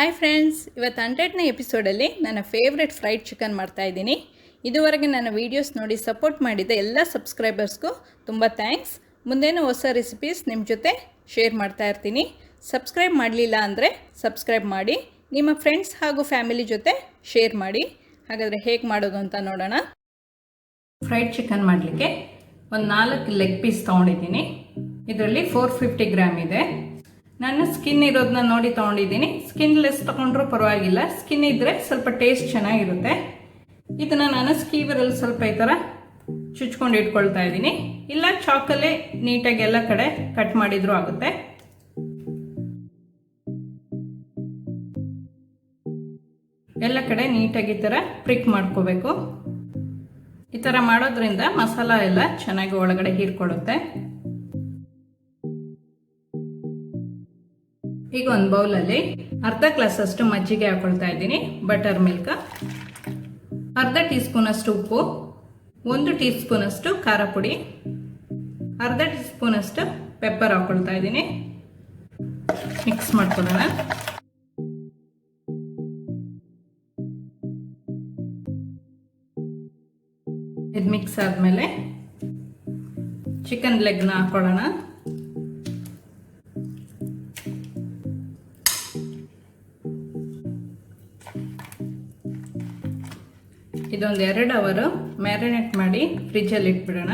Hi friends, ಇವತ್ತು 100ನೇ ಎಪಿಸೋಡಲ್ಲಿ ನನ್ನ favourite fried chicken ಮಾಡ್ತಾಯಿದ್ದೀನಿ. ಇದುವರೆಗೆ ನನ್ನ ವೀಡಿಯೋಸ್ ನೋಡಿ ಸಪೋರ್ಟ್ ಮಾಡಿದ ಎಲ್ಲ ಸಬ್ಸ್ಕ್ರೈಬರ್ಸ್ಗೂ ತುಂಬ ಥ್ಯಾಂಕ್ಸ್. ಮುಂದೇನು ಹೊಸ ರೆಸಿಪೀಸ್ ನಿಮ್ಮ ಜೊತೆ ಶೇರ್ ಮಾಡ್ತಾ ಇರ್ತೀನಿ. ಸಬ್ಸ್ಕ್ರೈಬ್ ಮಾಡಲಿಲ್ಲ ಅಂದರೆ ಸಬ್ಸ್ಕ್ರೈಬ್ ಮಾಡಿ, ನಿಮ್ಮ ಫ್ರೆಂಡ್ಸ್ ಹಾಗೂ ಫ್ಯಾಮಿಲಿ ಜೊತೆ ಶೇರ್ ಮಾಡಿ. ಹಾಗಾದರೆ ಹೇಗೆ ಮಾಡೋದು ಅಂತ ನೋಡೋಣ. ಫ್ರೈಡ್ ಚಿಕನ್ ಮಾಡಲಿಕ್ಕೆ ಒಂದು 4 ಲೆಗ್ ಪೀಸ್ ತೊಗೊಂಡಿದ್ದೀನಿ. ಇದರಲ್ಲಿ 450 ಗ್ರಾಮ್ ಇದೆ. ನಾನು ಸ್ಕಿನ್ ಇರೋದನ್ನ ನೋಡಿ ತೊಗೊಂಡಿದ್ದೀನಿ. ಸ್ಕಿನ್ ಲೆಸ್ ತೊಗೊಂಡ್ರೂ ಪರವಾಗಿಲ್ಲ, ಸ್ಕಿನ್ ಇದ್ದರೆ ಸ್ವಲ್ಪ ಟೇಸ್ಟ್ ಚೆನ್ನಾಗಿರುತ್ತೆ. ಇದನ್ನು ನಾನು ಸ್ಕೀವರಲ್ಲಿ ಸ್ವಲ್ಪ ಈ ಥರ ಚುಚ್ಕೊಂಡು ಇಟ್ಕೊಳ್ತಾ ಇದ್ದೀನಿ. ಇಲ್ಲ ಚಾಕಲ್ಲೇ ನೀಟಾಗಿ ಎಲ್ಲ ಕಡೆ ಕಟ್ ಮಾಡಿದ್ರೂ ಆಗುತ್ತೆ. ಎಲ್ಲ ಕಡೆ ನೀಟಾಗಿ ಈ ಥರ ಪ್ರಿಕ್ ಮಾಡ್ಕೋಬೇಕು. ಈ ಥರ ಮಾಡೋದ್ರಿಂದ ಮಸಾಲ ಎಲ್ಲ ಚೆನ್ನಾಗಿ ಒಳಗಡೆ ಹೀರ್ಕೊಳ್ಳುತ್ತೆ. ಈಗ ಒಂದು ಬೌಲಲ್ಲಿ ಅರ್ಧ ಗ್ಲಾಸ್ ಅಷ್ಟು ಮಜ್ಜಿಗೆ ಹಾಕೊಳ್ತಾ ಇದ್ದೀನಿ. ಬಟರ್ ಮಿಲ್ಕ್, ಅರ್ಧ ಟೀ ಸ್ಪೂನ್ ಅಷ್ಟು ಉಪ್ಪು, 1 ಟೀ ಸ್ಪೂನ್ ಅಷ್ಟು ಖಾರ ಪುಡಿ, ಅರ್ಧ ಟೀ ಸ್ಪೂನ್ ಅಷ್ಟು ಪೆಪ್ಪರ್ ಹಾಕೊಳ್ತಾ ಇದ್ದೀನಿ. ಮಿಕ್ಸ್ ಮಾಡ್ಕೊಳ್ಳೋಣ. ಇದು ಮಿಕ್ಸ್ ಆದ್ಮೇಲೆ ಚಿಕನ್ ಲೆಗ್ನ ಹಾಕೊಳ್ಳೋಣ. ಇದೊಂದು 2 ಅವರು ಮ್ಯಾರಿನೇಟ್ ಮಾಡಿ ಫ್ರಿಜ್ಜಲ್ಲಿ ಇಟ್ಬಿಡೋಣ.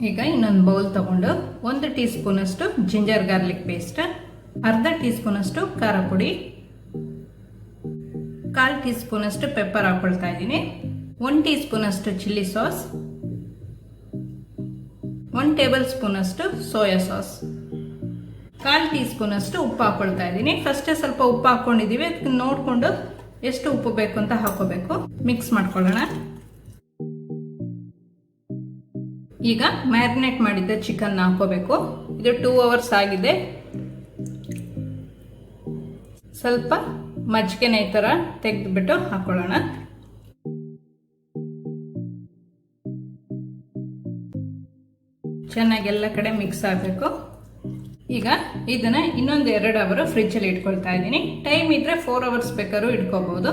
ಈಗ ಇನ್ನೊಂದು ಬೌಲ್ ತಗೊಂಡು 1 ಟೀ ಸ್ಪೂನ್ ಅಷ್ಟು ಜಿಂಜರ್ ಗಾರ್ಲಿಕ್ ಪೇಸ್ಟ್, ಅರ್ಧ ಟೀ ಸ್ಪೂನ್ ಅಷ್ಟು ಖಾರ ಪುಡಿ, 1/4 ಟೀ ಸ್ಪೂನ್ ಅಷ್ಟು ಪೆಪ್ಪರ್ ಹಾಕೊಳ್ತಾ ಇದ್ದೀನಿ, 1 ಟೀ ಸ್ಪೂನ್ ಅಷ್ಟು ಚಿಲ್ಲಿ ಸಾಸ್, 1 ಟೇಬಲ್ ಸ್ಪೂನ್ ಅಷ್ಟು ಸೋಯಾ ಸಾಸ್, 1/4 ಟೀ ಸ್ಪೂನ್ ಅಷ್ಟು ಉಪ್ಪು ಹಾಕೊಳ್ತಾ ಇದ್ದೀನಿ. ಫಸ್ಟೇ ಸ್ವಲ್ಪ ಉಪ್ಪು ಹಾಕೊಂಡಿದ್ದೀವಿ, ಅದಕ್ಕೆ ನೋಡಿಕೊಂಡು ಎಷ್ಟು ಉಪ್ಪು ಬೇಕು ಅಂತ ಹಾಕೋಬೇಕು. ಮಿಕ್ಸ್ ಮಾಡ್ಕೊಳ್ಳೋಣ. ಈಗ ಮ್ಯಾರಿನೇಟ್ ಮಾಡಿದ್ದ ಚಿಕನ್ ಹಾಕೋಬೇಕು. ಇದು 2 ಅವರ್ಸ್ ಆಗಿದೆ. ಸ್ವಲ್ಪ ಮಜ್ಜಿಗೆನ ಈ ಥರ ತೆಗೆದುಬಿಟ್ಟು ಹಾಕೊಳ್ಳೋಣ. ಚೆನ್ನಾಗಿ ಎಲ್ಲ ಕಡೆ ಮಿಕ್ಸ್ ಆಗಬೇಕು. ಈಗ ಇದನ್ನ ಇನ್ನೊಂದು 2 ಅವರು ಫ್ರಿಜ್ಜಲ್ಲಿ ಇಟ್ಕೊಳ್ತಾ ಇದ್ದೀನಿ. ಟೈಮ್ ಇದ್ರೆ 4 ಅವರ್ಸ್ ಬೇಕಾದ್ರೂ ಇಟ್ಕೋಬಹುದು.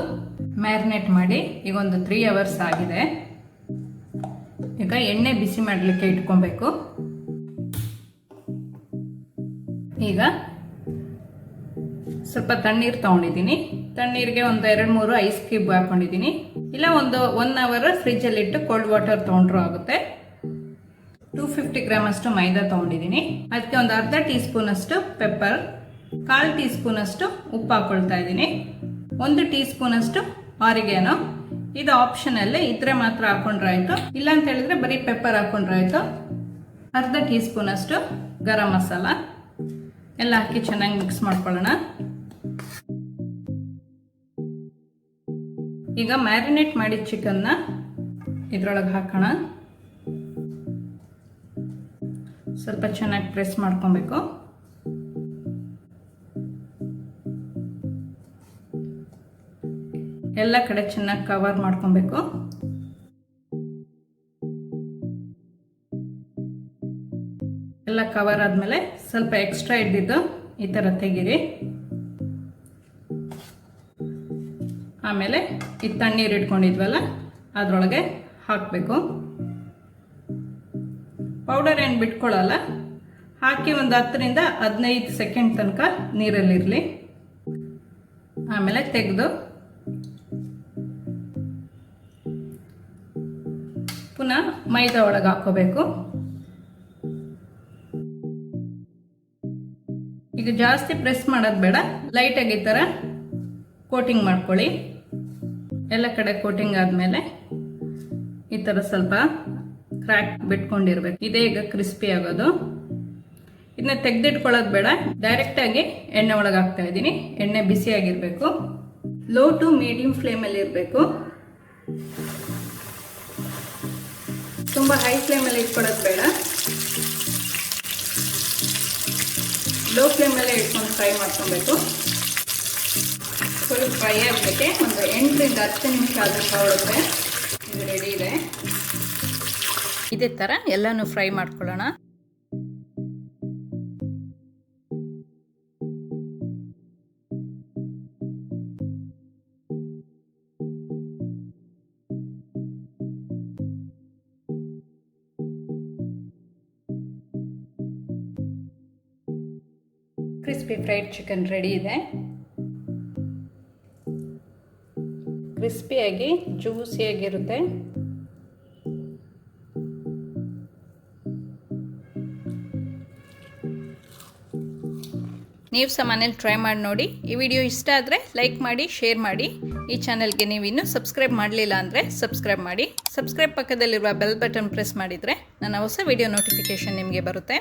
ಮ್ಯಾರಿನೇಟ್ ಮಾಡಿ ಈಗ ಒಂದು 3 ಅವರ್ಸ್ ಆಗಿದೆ. ಈಗ ಎಣ್ಣೆ ಬಿಸಿ ಮಾಡಲಿಕ್ಕೆ ಇಟ್ಕೊಬೇಕು. ಈಗ ಸ್ವಲ್ಪ ತಣ್ಣೀರು ತಗೊಂಡಿದ್ದೀನಿ. ತಣ್ಣೀರಿಗೆ ಒಂದು 2-3 ಐಸ್ ಕ್ಯೂಬ್ ಹಾಕೊಂಡಿದ್ದೀನಿ. ಇಲ್ಲ ಒಂದು 1 ಅವರ್ ಫ್ರಿಜ್ಜಲ್ಲಿ ಇಟ್ಟು ಕೋಲ್ಡ್ ವಾಟರ್ ತಗೊಂಡ್ರೂ ಆಗುತ್ತೆ. 250 ಗ್ರಾಮ್ ಅಷ್ಟು ಮೈದಾ ತಗೊಂಡಿದ್ದೀನಿ. ಅದಕ್ಕೆ ಒಂದು ಅರ್ಧ ಟೀ ಸ್ಪೂನ್ ಅಷ್ಟು ಪೆಪ್ಪರ್, 1/4 ಟೀ ಸ್ಪೂನ್ ಅಷ್ಟು ಉಪ್ಪು ಹಾಕೊಳ್ತಾ ಇದ್ದೀನಿ, 1 ಟೀ ಸ್ಪೂನ್ ಅಷ್ಟು ಆರಿಗೇನೋ. ಇದು ಆಪ್ಷನಲ್ಲೇ, ಇದ್ರೆ ಮಾತ್ರ ಹಾಕೊಂಡ್ರೆ ಆಯ್ತು, ಇಲ್ಲ ಅಂತ ಹೇಳಿದ್ರೆ ಬರೀ ಪೆಪ್ಪರ್ ಹಾಕೊಂಡ್ರೆ ಆಯ್ತು. ಅರ್ಧ ಟೀ ಸ್ಪೂನ್ ಅಷ್ಟು ಗರಂ ಮಸಾಲ ಎಲ್ಲ ಹಾಕಿ ಚೆನ್ನಾಗಿ ಮಿಕ್ಸ್ ಮಾಡ್ಕೊಳ್ಳೋಣ. ಈಗ ಮ್ಯಾರಿನೇಟ್ ಮಾಡಿದ ಚಿಕನ್ನ ಇದ್ರೊಳಗೆ ಹಾಕೋಣ. ಸ್ವಲ್ಪ ಚೆನ್ನಾಗಿ ಪ್ರೆಸ್ ಮಾಡ್ಕೊಬೇಕು. ಎಲ್ಲ ಕಡೆ ಚೆನ್ನಾಗಿ ಕವರ್ ಮಾಡ್ಕೊಬೇಕು. ಎಲ್ಲ ಕವರ್ ಆದ್ಮೇಲೆ ಸ್ವಲ್ಪ ಎಕ್ಸ್ಟ್ರಾ ಇದ್ದಿದ್ದು ಈ ತರ ತೆಗೀರಿ. ಆಮೇಲೆ ಈ ತಣ್ಣೀರು ಇಟ್ಕೊಂಡಿದ್ವಲ್ಲ ಅದ್ರೊಳಗೆ ಹಾಕಬೇಕು. ಪೌಡರ್ ಏನು ಬಿಟ್ಕೊಳ್ಳಲ್ಲ. ಹಾಕಿ ಒಂದು 10ರಿಂದ 15 ಸೆಕೆಂಡ್ ತನಕ ನೀರಲ್ಲಿರಲಿ. ಆಮೇಲೆ ತೆಗೆದು ಪುನಃ ಮೈದಾ ಒಳಗೆ ಹಾಕೋಬೇಕು. ಈಗ ಜಾಸ್ತಿ ಪ್ರೆಸ್ ಮಾಡೋದು ಬೇಡ, ಲೈಟಾಗಿ ಈ ಥರ ಕೋಟಿಂಗ್ ಮಾಡ್ಕೊಳ್ಳಿ. ಎಲ್ಲ ಕಡೆ ಕೋಟಿಂಗ್ ಆದಮೇಲೆ ಈ ಥರ ಸ್ವಲ್ಪ ಕ್ರ್ಯಾಕ್ ಬಿಟ್ಕೊಂಡಿರ್ಬೇಕು. ಇದೇ ಈಗ ಕ್ರಿಸ್ಪಿ ಆಗೋದು. ಇದನ್ನ ತೆಗೆದಿಟ್ಕೊಳ್ಳೋದು ಬೇಡ, ಡೈರೆಕ್ಟ್ ಆಗಿ ಎಣ್ಣೆ ಒಳಗೆ ಹಾಕ್ತಾ ಇದ್ದೀನಿ. ಎಣ್ಣೆ ಬಿಸಿ ಆಗಿರ್ಬೇಕು. ಲೋ ಟು ಮೀಡಿಯಂ ಫ್ಲೇಮಲ್ಲಿ ಇರಬೇಕು. ತುಂಬ ಹೈ ಫ್ಲೇಮಲ್ಲಿ ಇಟ್ಕೊಳ್ಳೋದು ಬೇಡ, ಲೋ ಫ್ಲೇಮಲ್ಲೇ ಇಟ್ಕೊಂಡು ಫ್ರೈ ಮಾಡ್ಕೊಬೇಕು. ಸ್ವಲ್ಪ ಫ್ರೈ ಆಗಲಿಕ್ಕೆ ಒಂದು 8ರಿಂದ 10 ನಿಮಿಷ ಆದರೂ ತಗೊಳುತ್ತೆ. ಇದು ರೆಡಿ ಇದೆ. ಇದೇ ಥರ ಎಲ್ಲನೂ ಫ್ರೈ ಮಾಡ್ಕೊಳ್ಳೋಣ. ಕ್ರಿಸ್ಪಿ ಫ್ರೈಡ್ ಚಿಕನ್ ರೆಡಿ ಇದೆ. ಕ್ರಿಸ್ಪಿಯಾಗಿ ಜ್ಯೂಸಿಯಾಗಿರುತ್ತೆ. ನೀವು ಸಹ ಮನೇಲಿ ಟ್ರೈ ಮಾಡಿ ನೋಡಿ. ಈ ವಿಡಿಯೋ ಇಷ್ಟ ಆದರೆ ಲೈಕ್ ಮಾಡಿ, ಶೇರ್ ಮಾಡಿ. ಈ ಚಾನಲ್ಗೆ ನೀವು ಇನ್ನೂ ಸಬ್ಸ್ಕ್ರೈಬ್ ಮಾಡಲಿಲ್ಲ ಅಂದರೆ ಸಬ್ಸ್ಕ್ರೈಬ್ ಮಾಡಿ. ಸಬ್ಸ್ಕ್ರೈಬ್ ಪಕ್ಕದಲ್ಲಿರುವ ಬೆಲ್ ಬಟನ್ ಪ್ರೆಸ್ ಮಾಡಿದರೆ ನನ್ನ ಹೊಸ ವಿಡಿಯೋ ನೋಟಿಫಿಕೇಷನ್ ನಿಮಗೆ ಬರುತ್ತೆ.